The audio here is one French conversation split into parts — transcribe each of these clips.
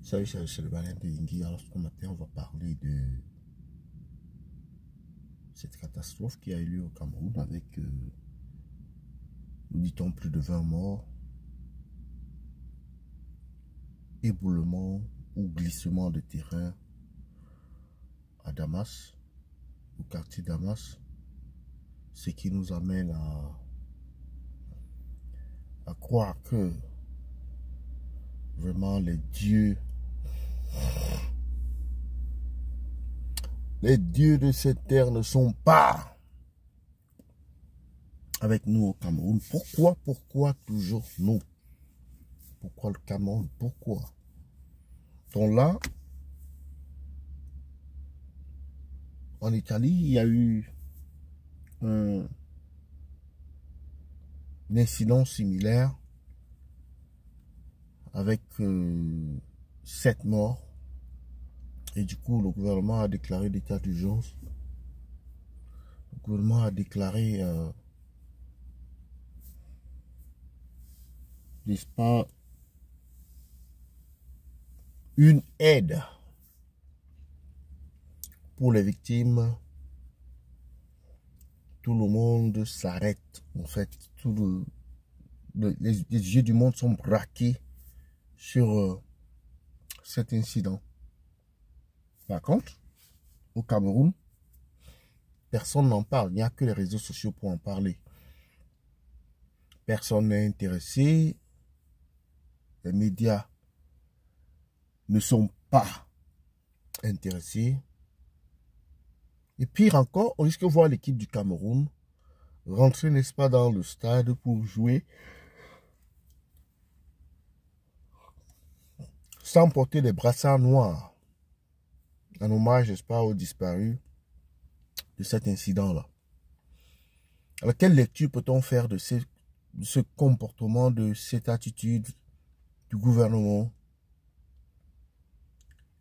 Salut, c'est le Balin de Yingui. Alors, ce matin, on va parler de cette catastrophe qui a eu lieu au Cameroun avec, nous dit-on, plus de 20 morts, éboulement ou glissement de terrain à Damas, au quartier Damas, ce qui nous amène à croire que vraiment les dieux de cette terre ne sont pas avec nous au Cameroun. Pourquoi toujours nous? Pourquoi le Cameroun? Pourquoi? Donc là, en Italie, il y a eu un incident similaire avec 7 morts. Et du coup, le gouvernement a déclaré l'état d'urgence. Le gouvernement a déclaré, n'est-ce pas, une aide pour les victimes. Tout le monde s'arrête. En fait, les yeux du monde sont braqués sur cet incident. Par contre, au Cameroun, personne n'en parle. Il n'y a que les réseaux sociaux pour en parler. Personne n'est intéressé. Les médias ne sont pas intéressés. Et pire encore, on risque de voir l'équipe du Cameroun rentrer, n'est-ce pas, dans le stade pour jouer sans porter des brassards noirs. En hommage, n'est-ce pas, aux disparus de cet incident-là. Alors, quelle lecture peut-on faire de ce comportement, de cette attitude du gouvernement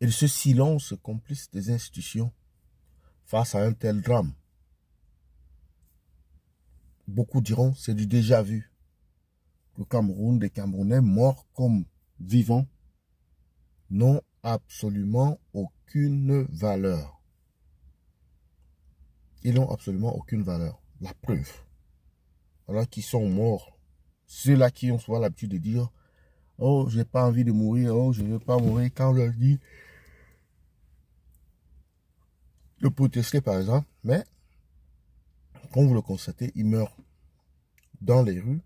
et de ce silence complice des institutions face à un tel drame? Beaucoup diront c'est du déjà vu. Le Cameroun, des Camerounais morts comme vivants, n'ont absolument aucune valeur. Ils n'ont absolument aucune valeur. La preuve. Alors qu'ils sont morts. Ceux-là qui ont souvent l'habitude de dire « Oh, j'ai pas envie de mourir. Oh, je ne veux pas mourir. » Quand on leur dit de protester, par exemple. Mais, comme vous le constatez, ils meurent dans les rues.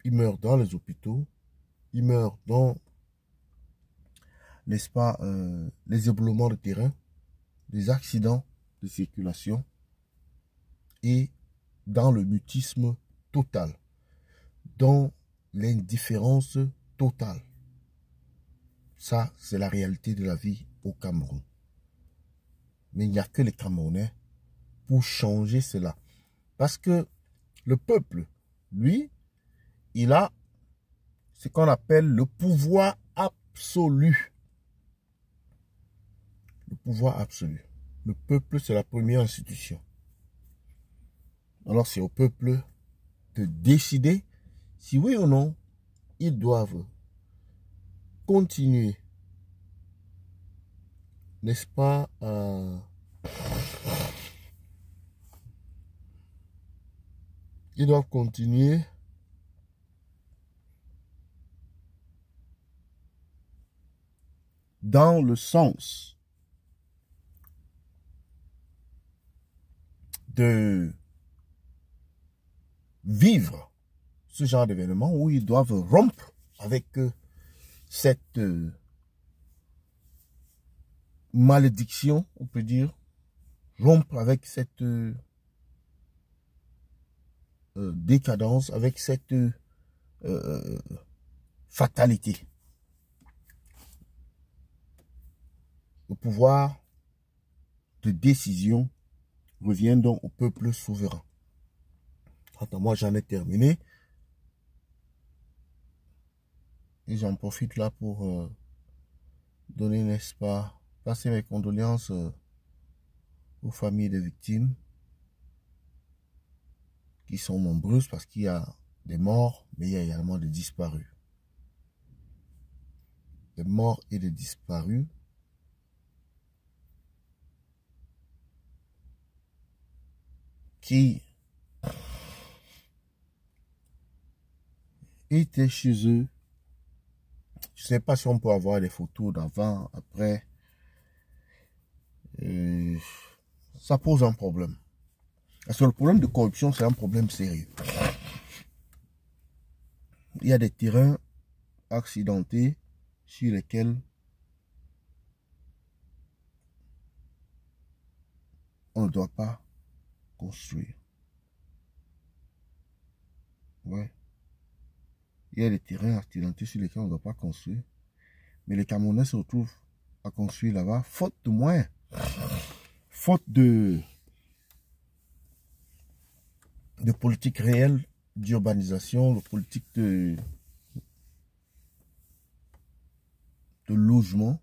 Ils meurent dans les hôpitaux. Ils meurent dans, n'est-ce pas, les éboulements de terrain, les accidents de circulation et dans le mutisme total, dans l'indifférence totale. Ça, c'est la réalité de la vie au Cameroun. Mais il n'y a que les Camerounais pour changer cela. Parce que le peuple, lui, il a ce qu'on appelle le pouvoir absolu. Le pouvoir absolu. Le peuple, c'est la première institution. Alors, c'est au peuple de décider si oui ou non, ils doivent continuer, n'est-ce pas, ils doivent continuer dans le sens de vivre ce genre d'événement où ils doivent rompre avec cette malédiction, on peut dire, rompre avec cette décadence, avec cette fatalité. Le pouvoir de décision revient donc au peuple souverain. Attends, moi j'en ai terminé. Et j'en profite là pour donner, n'est-ce pas, passer mes condoléances aux familles des victimes qui sont nombreuses parce qu'il y a des morts, mais il y a également des disparus. des morts et des disparus. Qui étaient chez eux. Je ne sais pas si on peut avoir des photos d'avant, après. Ça pose un problème. Parce que le problème de corruption, c'est un problème sérieux. Il y a des terrains accidentés sur lesquels on ne doit pas construire. Ouais. Il y a des terrains accidentés sur lesquels on ne doit pas construire. Mais les Camerounais se retrouvent à construire là-bas, faute de moyens. Faute de politique réelle d'urbanisation, de politique de logement.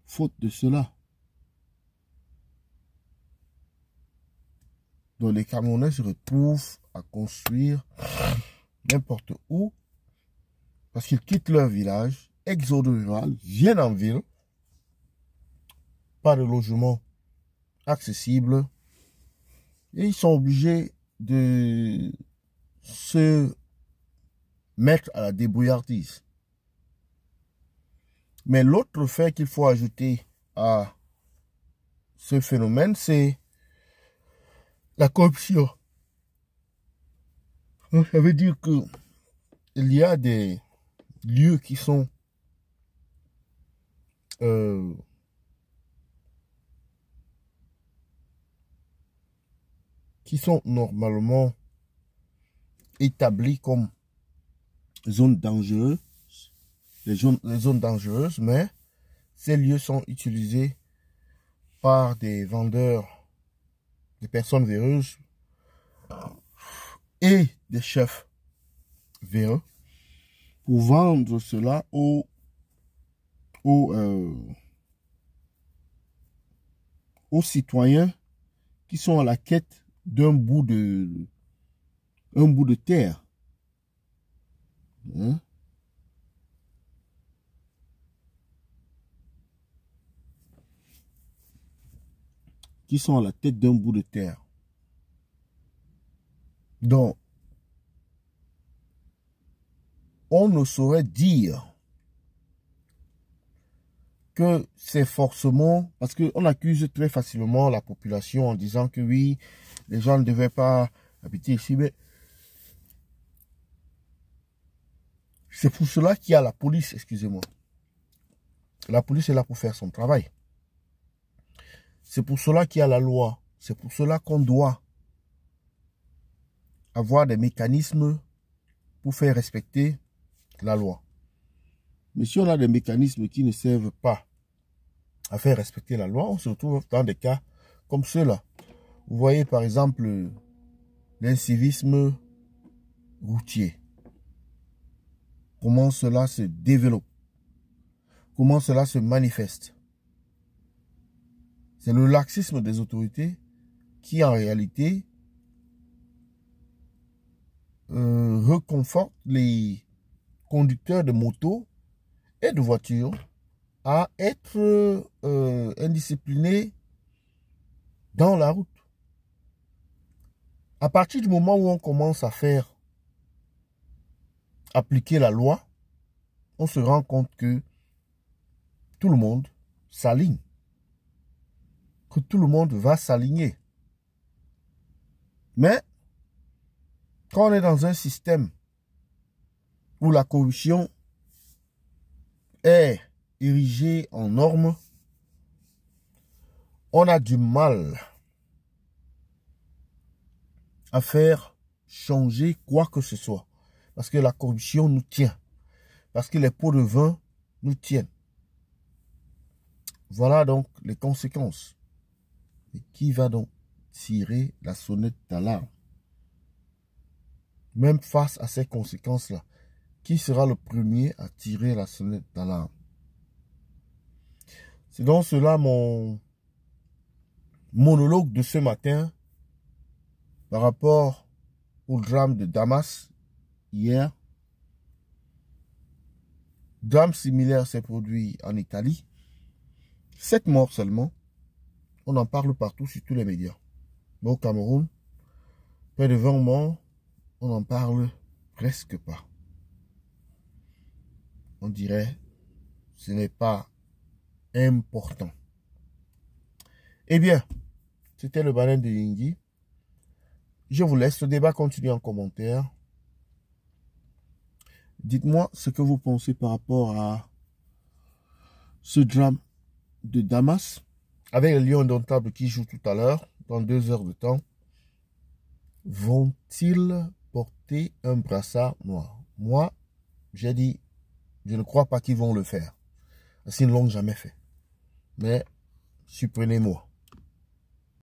Faute de cela. Donc les Camerounais se retrouvent à construire n'importe où parce qu'ils quittent leur village, exode rural, viennent en ville, pas de logement accessible et ils sont obligés de se mettre à la débrouillardise. Mais l'autre fait qu'il faut ajouter à ce phénomène, c'est la corruption. Ça veut dire que il y a des lieux qui sont normalement établis comme zones dangereuses, les zones dangereuses, mais ces lieux sont utilisés par des vendeurs, des personnes véreuses et des chefs véreux pour vendre cela aux citoyens qui sont à la quête d'un bout de terre. Hein? Qui sont à la tête d'un bout de terre. Donc, on ne saurait dire que c'est forcément, parce qu'on accuse très facilement la population en disant que oui, les gens ne devaient pas habiter ici, mais c'est pour cela qu'il y a la police, excusez-moi. La police est là pour faire son travail. C'est pour cela qu'il y a la loi. C'est pour cela qu'on doit avoir des mécanismes pour faire respecter la loi. Mais si on a des mécanismes qui ne servent pas à faire respecter la loi, on se retrouve dans des cas comme ceux-là. Vous voyez par exemple l'incivisme routier. Comment cela se développe. Comment cela se manifeste. C'est le laxisme des autorités qui en réalité reconforte les conducteurs de motos et de voitures à être indisciplinés dans la route. À partir du moment où on commence à faire appliquer la loi, on se rend compte que tout le monde s'aligne. Que tout le monde va s'aligner. Mais, quand on est dans un système où la corruption est érigée en norme, on a du mal à faire changer quoi que ce soit. Parce que la corruption nous tient. Parce que les pots de vin nous tiennent. Voilà donc les conséquences. Et qui va donc tirer la sonnette d'alarme? Même face à ces conséquences-là, qui sera le premier à tirer la sonnette d'alarme? C'est donc cela mon monologue de ce matin par rapport au drame de Damas hier. Drame similaire s'est produit en Italie. 7 morts seulement. On en parle partout sur tous les médias. Mais au Cameroun, près de 20 morts, on n'en parle presque pas. On dirait ce n'est pas important. Eh bien, c'était le baleine de Yingui. Je vous laisse, le débat continue en commentaire. Dites-moi ce que vous pensez par rapport à ce drame de Damas avec les Lions indomptables qui jouent tout à l'heure, dans 2 heures de temps. Vont-ils porter un brassard noir? Moi, j'ai dit, je ne crois pas qu'ils vont le faire. Parce qu'ils ne l'ont jamais fait. Mais, supprenez-moi.